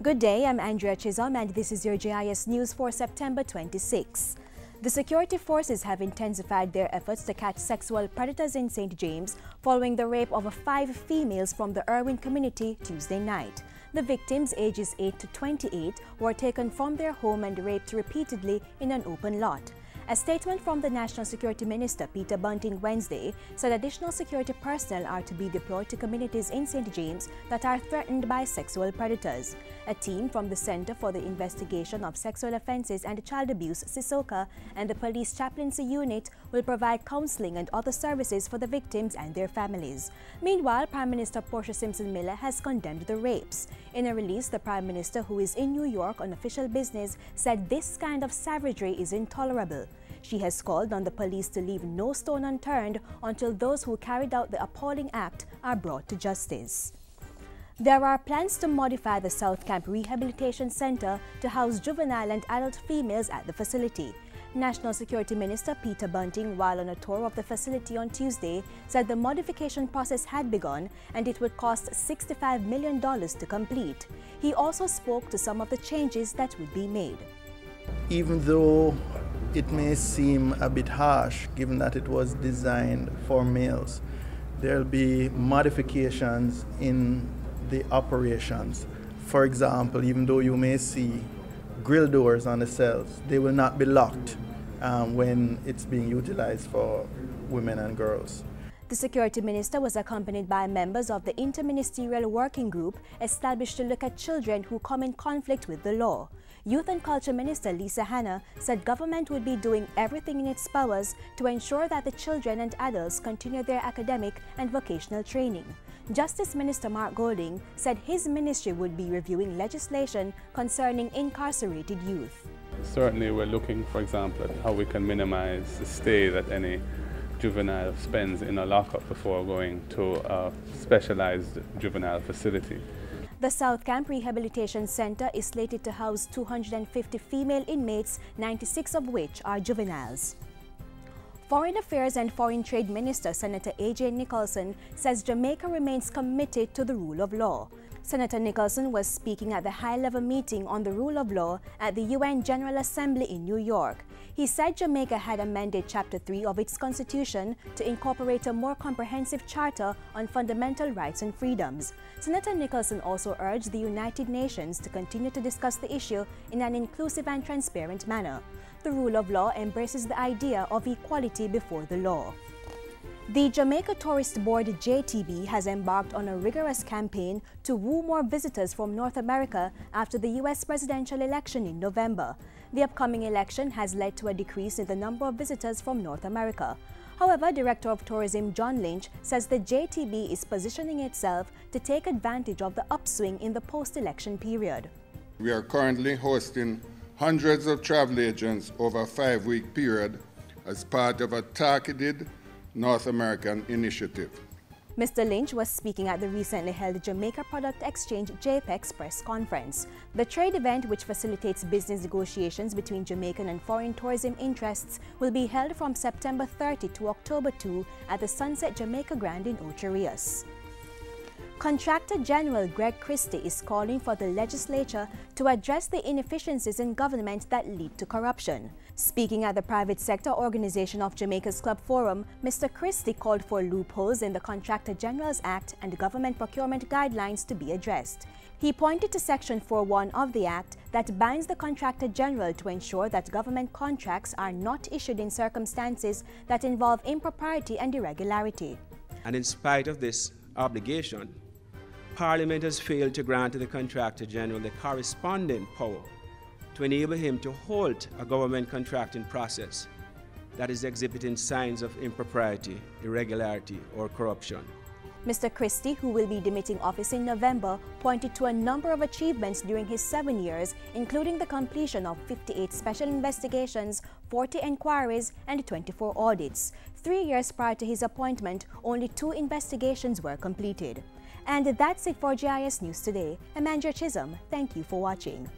Good day, I'm Andrea Chisholm and this is your Jis News for September 26. The security forces have intensified their efforts to catch sexual predators in St. James following the rape of 5 females from the Irwin community Tuesday night. The victims, ages 8 to 28, were taken from their home and raped repeatedly in an open lot. A statement from the National Security Minister, Peter Bunting, Wednesday said additional security personnel are to be deployed to communities in St. James that are threatened by sexual predators. A team from the Center for the Investigation of Sexual Offences and Child Abuse, CISOCA, and the Police Chaplaincy Unit will provide counseling and other services for the victims and their families. Meanwhile, Prime Minister Portia Simpson-Miller has condemned the rapes. In a release, the Prime Minister, who is in New York on official business, said this kind of savagery is intolerable. She has called on the police to leave no stone unturned until those who carried out the appalling act are brought to justice. There are plans to modify the South Camp Rehabilitation Center to house juvenile and adult females at the facility. National Security Minister Peter Bunting, while on a tour of the facility on Tuesday, said the modification process had begun and it would cost $65 million to complete. He also spoke to some of the changes that would be made. Even though it may seem a bit harsh, given that it was designed for males, there will be modifications in the operations. For example, even though you may see grill doors on the cells, they will not be locked when it's being utilized for women and girls. The Security Minister was accompanied by members of the Interministerial Working Group established to look at children who come in conflict with the law. Youth and Culture Minister Lisa Hanna said government would be doing everything in its powers to ensure that the children and adults continue their academic and vocational training. Justice Minister Mark Golding said his ministry would be reviewing legislation concerning incarcerated youth. Certainly we're looking, for example, at how we can minimize the stay that any juvenile spends in a lockup before going to a specialized juvenile facility. The South Camp Rehabilitation Center is slated to house 250 female inmates, 96 of which are juveniles. Foreign Affairs and Foreign Trade Minister Senator A.J. Nicholson says Jamaica remains committed to the rule of law. Senator Nicholson was speaking at the high-level meeting on the rule of law at the UN General Assembly in New York. He said Jamaica had amended Chapter 3 of its constitution to incorporate a more comprehensive charter on fundamental rights and freedoms. Senator Nicholson also urged the United Nations to continue to discuss the issue in an inclusive and transparent manner. The rule of law embraces the idea of equality before the law. The Jamaica Tourist Board JTB has embarked on a rigorous campaign to woo more visitors from North America after the U.S. presidential election in November. The upcoming election has led to a decrease in the number of visitors from North America. However, Director of Tourism John Lynch says the JTB is positioning itself to take advantage of the upswing in the post-election period. We are currently hosting hundreds of travel agents over a 5-week period as part of a targeted North American initiative. Mr. Lynch was speaking at the recently held Jamaica Product Exchange JPEX press conference. The trade event, which facilitates business negotiations between Jamaican and foreign tourism interests, will be held from September 30 to October 2 at the Sunset Jamaica Grand in Ocho Rios. Contractor General Greg Christie is calling for the legislature to address the inefficiencies in government that lead to corruption. Speaking at the Private Sector Organization of Jamaica's Club Forum, Mr. Christie called for loopholes in the Contractor General's Act and government procurement guidelines to be addressed. He pointed to Section 4.1 of the Act that binds the Contractor General to ensure that government contracts are not issued in circumstances that involve impropriety and irregularity. And in spite of this obligation, Parliament has failed to grant to the Contractor General the corresponding power to enable him to halt a government contracting process that is exhibiting signs of impropriety, irregularity, or corruption. Mr. Christie, who will be demitting office in November, pointed to a number of achievements during his 7 years, including the completion of 58 special investigations, 40 inquiries, and 24 audits. 3 years prior to his appointment, only 2 investigations were completed. And that's it for Jis News Today. I'm Andrea Chisholm. Thank you for watching.